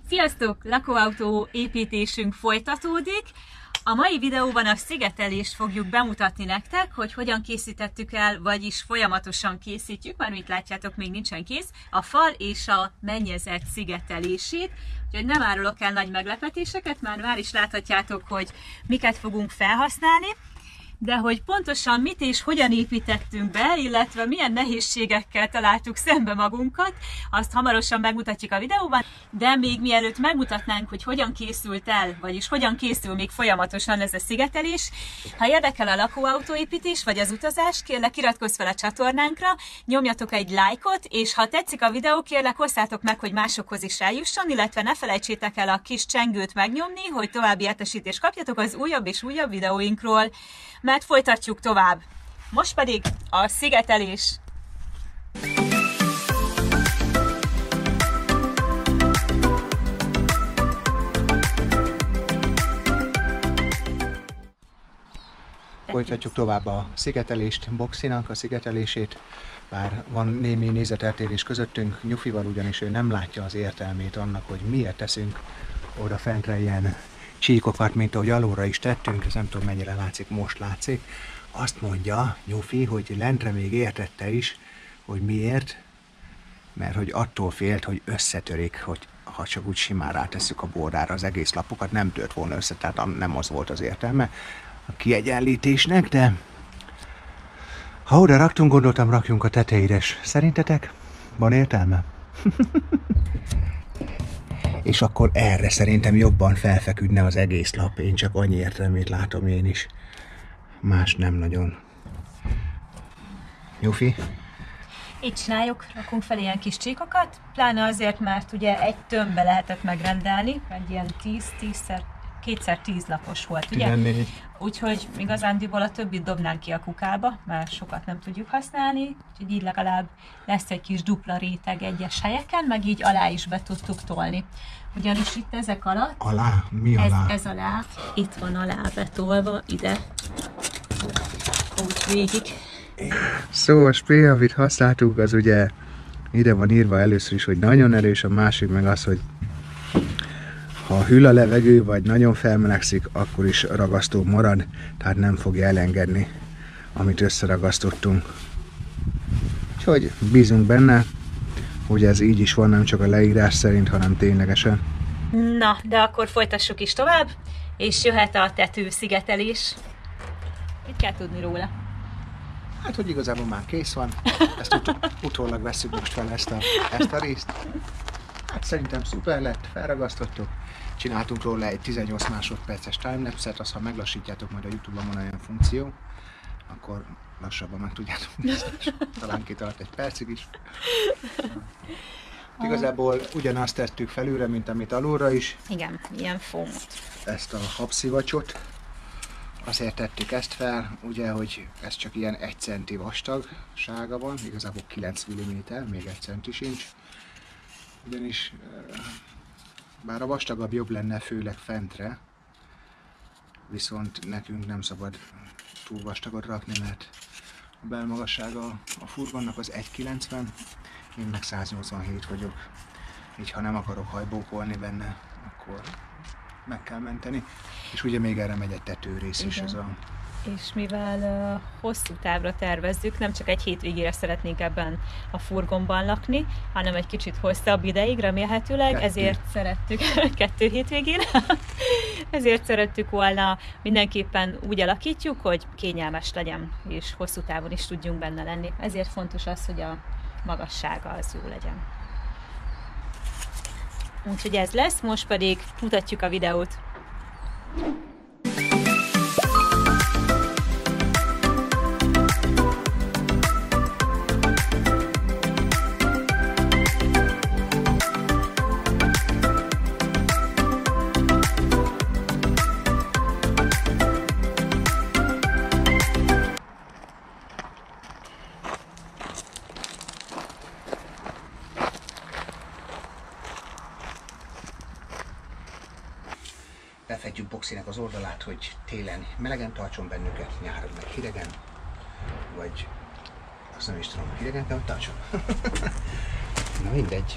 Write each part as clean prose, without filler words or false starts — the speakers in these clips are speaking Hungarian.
Sziasztok! Lakóautó építésünk folytatódik. A mai videóban a szigetelést fogjuk bemutatni nektek, hogy hogyan készítettük el, vagyis folyamatosan készítjük, már itt látjátok, még nincsen kész, a fal és a mennyezet szigetelését. Úgyhogy nem árulok el nagy meglepetéseket, már is láthatjátok, hogy miket fogunk felhasználni. De hogy pontosan mit és hogyan építettünk be, illetve milyen nehézségekkel találtuk szembe magunkat, azt hamarosan megmutatjuk a videóban, de még mielőtt megmutatnánk, hogy hogyan készült el, vagyis hogyan készül még folyamatosan ez a szigetelés, ha érdekel a lakóautóépítés vagy az utazás, kérlek iratkozz fel a csatornánkra, nyomjatok egy lájkot, és ha tetszik a videó, kérlek osszátok meg, hogy másokhoz is eljusson, illetve ne felejtsétek el a kis csengőt megnyomni, hogy további értesítést kapjatok az újabb és újabb videóinkról. Mert folytatjuk tovább. Most pedig a szigetelés. Folytatjuk tovább a szigetelést, Boxinak a szigetelését, bár van némi nézeteltérés közöttünk, Nyufival, ugyanis ő nem látja az értelmét annak, hogy miért teszünk oda fentre ilyen csíkokat, mint ahogy alulra is tettünk, ez nem tudom mennyire látszik, most látszik. Azt mondja Nyufi, hogy lentre még értette is, hogy miért, mert hogy attól félt, hogy összetörik, hogy ha csak úgy simán rátesszük a bordára az egész lapokat, nem tört volna össze, tehát nem az volt az értelme a kiegyenlítésnek, de ha oda raktunk, gondoltam, rakjunk a tetejére. Szerintetek van értelme? És akkor erre szerintem jobban felfeküdne az egész lap. Én csak annyi értelmét látom én is. Más nem nagyon. Nyufi? Így csináljuk, rakunk fel ilyen kis csíkokat, pláne azért, mert ugye egy tömbbe lehetett megrendelni, egy ilyen 2x10 lapos volt, ugye? 14. Úgyhogy igazándiból a többit dobnánk ki a kukába, mert sokat nem tudjuk használni, úgyhogy így legalább lesz egy kis dupla réteg egyes helyeken, meg így alá is be tudtuk tolni. Ugyanis itt ezek alatt... Alá? Mi alá? Ez alá, itt van alá betolva, ide. Úgy végig. Szóval a spray, amit használtunk, az ugye ide van írva először is, hogy nagyon erős, a másik meg az, hogy ha hűl a levegő, vagy nagyon felmelegszik, akkor is ragasztó marad, tehát nem fogja elengedni, amit összeragasztottunk. Úgyhogy bízunk benne, hogy ez így is van, nem csak a leírás szerint, hanem ténylegesen. Na, de akkor folytassuk is tovább, és jöhet a tetőszigetelés. Mit kell tudni róla? Hát, hogy igazából már kész van, ezt utólag vesszük most fel ezt a részt. Hát szerintem szuper lett, felragasztottuk. Csináltunk róla egy 18 másodperces timelapse-et, azt ha meglassítjátok, majd a YouTube-on van olyan funkció, akkor lassabban meg tudjátok nézni, talán kitart egy percig is. Igazából ugyanazt tettük felülre, mint amit alulra is. Igen, ilyen fómot. Ezt a habszivacsot, azért tettük ezt fel, ugye, hogy ez csak ilyen 1 centi vastagsága van, igazából 9 mm, még 1 centi sincs. Ugyanis bár a vastagabb jobb lenne, főleg fentre, viszont nekünk nem szabad túl vastagot rakni, mert a belmagassága a furgonnak az 1,90, én meg 187 vagyok, így ha nem akarok hajbókolni benne, akkor meg kell menteni. És ugye még erre megy egy tetőrész is. Ez a... És mivel hosszú távra tervezzük, nem csak egy hétvégére szeretnénk ebben a furgonban lakni, hanem egy kicsit hosszabb ideig remélhetőleg, 2. Ezért szerettük 2 hétvégén, ezért szerettük volna mindenképpen úgy alakítjuk, hogy kényelmes legyen, és hosszú távon is tudjunk benne lenni. Ezért fontos az, hogy a magassága az jó legyen. Úgyhogy ez lesz, most pedig mutatjuk a videót. Lefedjük Boxinek az oldalát, hogy télen melegen tartson bennünket, nyáron meg hidegen, vagy azt nem is tudom, hidegen kell, hogy tartson. Na mindegy.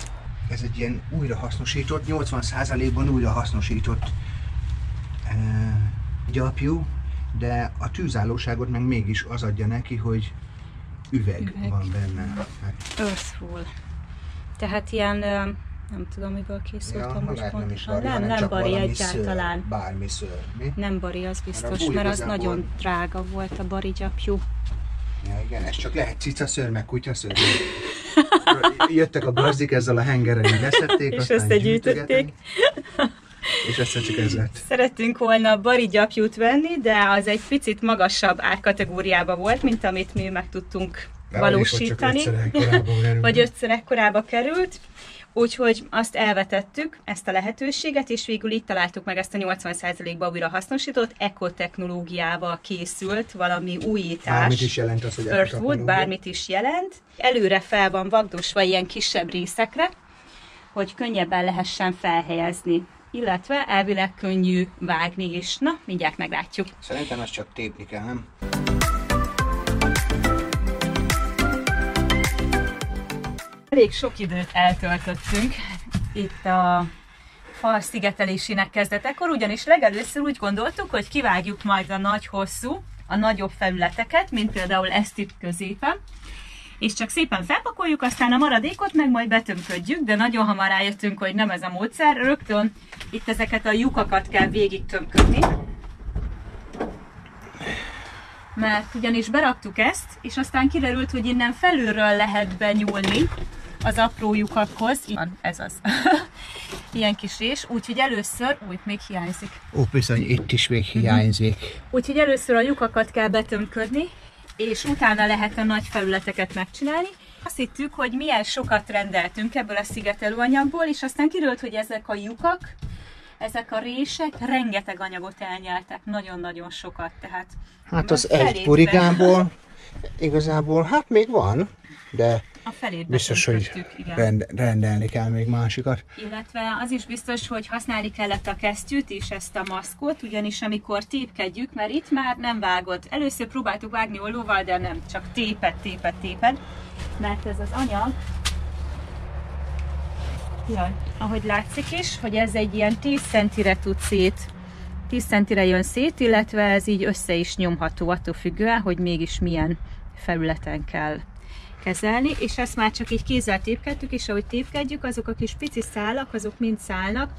Ez egy ilyen újrahasznosított, 80%-ban újrahasznosított gyapjú, de a tűzállóságot meg mégis az adja neki, hogy üveg. Van benne. Earthwool. Tehát ilyen, nem tudom, miből készültem most pontosan. Nem bari egyáltalán. Bármi szőr. Mi? Nem bari, az biztos, mert az nagyon drága volt a bari gyapjú. Ja, igen, ez csak lehet cicaszőr, meg kutyaszőr. Jöttek a gazdik ezzel a hengerrel, így leszették, és összegyűjtötték. És ezt csak ez lett. Szerettünk volna bari gyapjút venni, de az egy picit magasabb árkategóriába volt, mint amit mi meg tudtunk valósítani. Vagy 5-szer ekkorába került. Úgyhogy azt elvetettük, ezt a lehetőséget, és végül itt találtuk meg ezt a 80%-ba újra hasznosított, ekotechnológiával készült valami újítás. Bármit is jelent az, hogy Earthwood, bármit is jelent. Előre fel van vagdosva ilyen kisebb részekre, hogy könnyebben lehessen felhelyezni, illetve elvileg könnyű vágni is. Na, mindjárt meglátjuk. Szerintem ezt csak tépni kell, nem? Elég sok időt eltöltöttünk itt a fal szigetelésének kezdetekor, ugyanis legelőször úgy gondoltuk, hogy kivágjuk majd a nagy hosszú, a nagyobb felületeket, mint például ezt itt középen, és csak szépen felpakoljuk, aztán a maradékot meg majd betömködjük, de nagyon hamar rájöttünk, hogy nem ez a módszer, rögtön itt ezeket a lyukakat kell végig tömködni. Mert ugyanis beraktuk ezt, és aztán kiderült, hogy innen felülről lehet benyúlni az apró lyukakhoz. Van, ez az. Ilyen kis rés, úgyhogy először, még hiányzik. Ó, bizony, itt is még hiányzik. Úgyhogy először a lyukakat kell betömködni, és utána lehet a nagy felületeket megcsinálni. Azt hittük, hogy milyen sokat rendeltünk ebből a szigetelőanyagból, és aztán kiderült, hogy ezek a lyukak, ezek a rések rengeteg anyagot elnyeltek, nagyon-nagyon sokat. Tehát hát az egy porigából igazából, hát még van, de biztos, hogy rendelni kell még másikat. Illetve az is biztos, hogy használni kellett a kesztyűt és ezt a maszkot, ugyanis amikor tépkedjük, mert itt már nem vágod. Először próbáltuk vágni ollóval, de nem, csak téped, mert ez az anyag, jaj, ahogy látszik is, hogy ez egy ilyen 10 centire tud 10 centire jön szét, illetve ez így össze is nyomható, attól függően, hogy mégis milyen felületen kell kezelni, és ezt már csak így kézzel tépkedtük, és ahogy tépkedjük, azok a kis pici szálak, azok mind szállnak,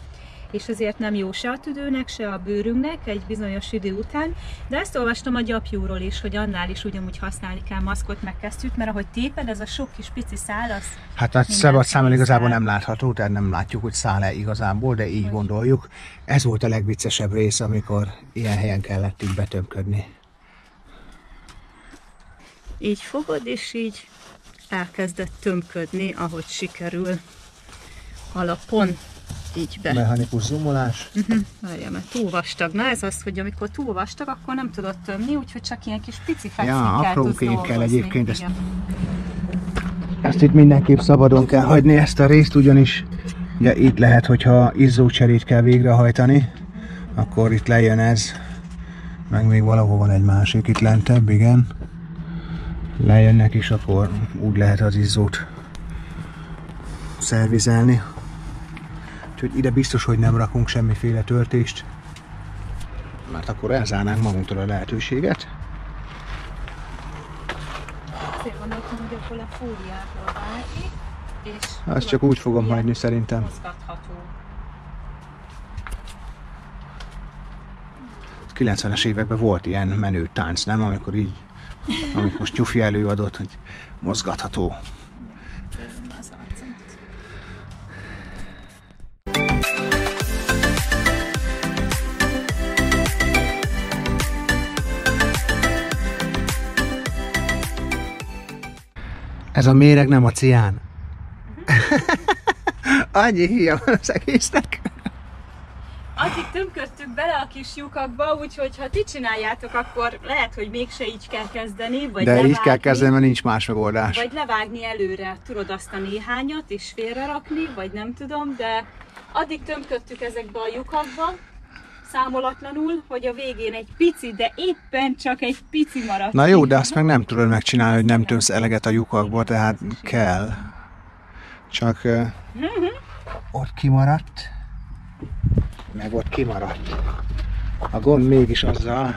és azért nem jó se a tüdőnek, se a bőrünknek egy bizonyos idő után, de ezt olvastam a gyapjúról is, hogy annál is ugyanúgy használni kell maszkot meg kesztyűt, mert ahogy téped, ez a sok kis pici szál, az hát a szabad számmel igazából nem látható, tehát nem látjuk, hogy szál-e igazából, de így gondoljuk. Ez volt a legviccesebb rész, amikor ilyen helyen kellett így betömködni. Így fogod, és így elkezdett tömködni, ahogy sikerül alapon. Így be. Mechanikus zoomolás. Várjál, mert túl vastag. Na ez az, hogy amikor túl vastag, akkor nem tudod tömni, úgyhogy csak ilyen kis pici fecskikkel tudsz dolgozni. Kell egyébként. Ezt itt mindenképp szabadon kell hagyni, ezt a részt, ugyanis ugye itt lehet, hogyha izzócserét kell végrehajtani, akkor itt lejön ez, meg még valahol van egy másik itt lentebb, igen. Lejönnek is, akkor úgy lehet az izzót szervizelni. Úgyhogy ide biztos, hogy nem rakunk semmiféle töltést, mert akkor elzárnánk magunktól a lehetőséget. Azért gondoltam, hogy akkor a fóliából vágni, és azt csak úgy fogom hagyni szerintem. Mozgatható. 90-es években volt ilyen menő tánc, nem? Amikor így, amit most Nyufi előadott, hogy mozgatható. Ez a méreg nem a cián. Annyi híja van az egésznek. Addig tömködtük bele a kis lyukakba, úgyhogy ha ti csináljátok, akkor lehet, hogy mégse így kell kezdeni, vagy de levágni. Így kell kezdeni, mert nincs más megoldás. Vagy levágni előre, tudod azt a néhányat, és félrerakni, vagy nem tudom, de addig tömködtük ezekbe a lyukakba, számolatlanul, hogy a végén egy pici, de éppen csak egy pici maradt. Na jó, de azt meg nem tudod megcsinálni, hogy nem tömsz eleget a lyukakba, tehát kell. Csak ott kimaradt, meg ott kimaradt. A gond mégis azzal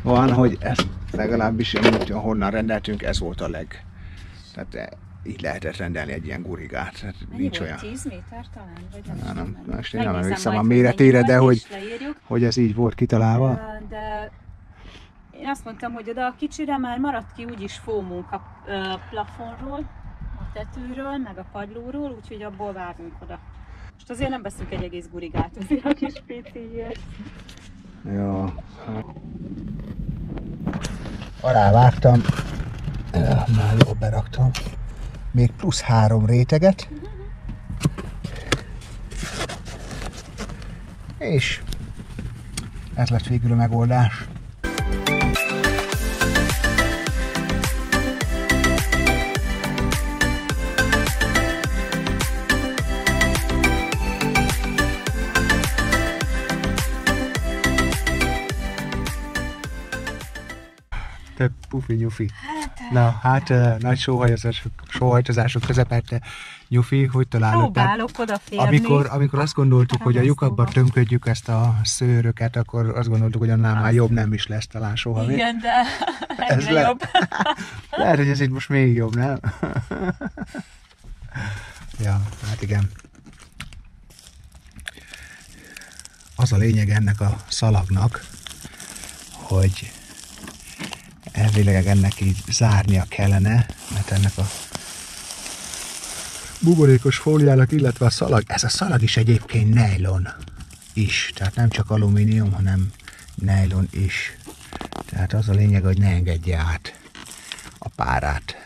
van, hogy ezt legalábbis, honnan rendeltünk, ez volt a tehát így lehetett rendelni egy ilyen gurigát. Tehát nincs olyan. 10 méter talán? Vagy nem, most én nem emlékszem a méretére, de hogy ez így volt kitalálva. De én azt mondtam, hogy oda a kicsire már maradt ki úgyis fómunk a plafonról, a tetőről, meg a padlóról, úgyhogy abból várunk oda. Most azért nem veszünk egy egész gurigát, azért a kis piciért. Ja. Alá vágtam, már jól beraktam. Még plusz 3 réteget. És ez lett végül a megoldás. Te pufi nyufi. Na, hát nagy sóhajtozások közepette. Nyufi, hogy találod? Próbálok odaférni. Amikor azt gondoltuk, hogy a lyukakba tömködjük ezt a szőröket, akkor azt gondoltuk, hogy annál már jobb nem is lesz talán soha. Igen, de egyre jobb. Lehet, hogy ez itt most még jobb, nem? Ja, hát igen. Az a lényeg ennek a szalagnak, hogy elvileg ennek így zárnia kellene, mert ennek a buborékos fóliának, illetve a szalag, ez a szalag is egyébként nejlon is, tehát nem csak alumínium, hanem nejlon is. Tehát az a lényeg, hogy ne engedje át a párát.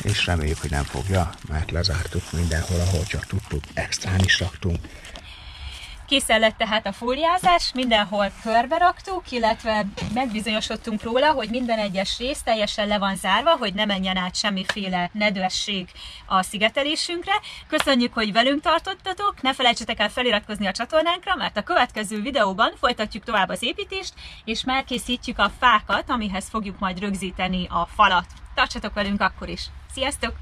És reméljük, hogy nem fogja, mert lezártuk mindenhol, ahol csak tudtuk, extrán is raktunk. Készen lett tehát a fóliázás, mindenhol körbe raktuk, illetve megbizonyosodtunk róla, hogy minden egyes rész teljesen le van zárva, hogy ne menjen át semmiféle nedvesség a szigetelésünkre. Köszönjük, hogy velünk tartottatok, ne felejtsetek el feliratkozni a csatornánkra, mert a következő videóban folytatjuk tovább az építést, és már készítjük a fákat, amihez fogjuk majd rögzíteni a falat. Tartsatok velünk akkor is! Sziasztok!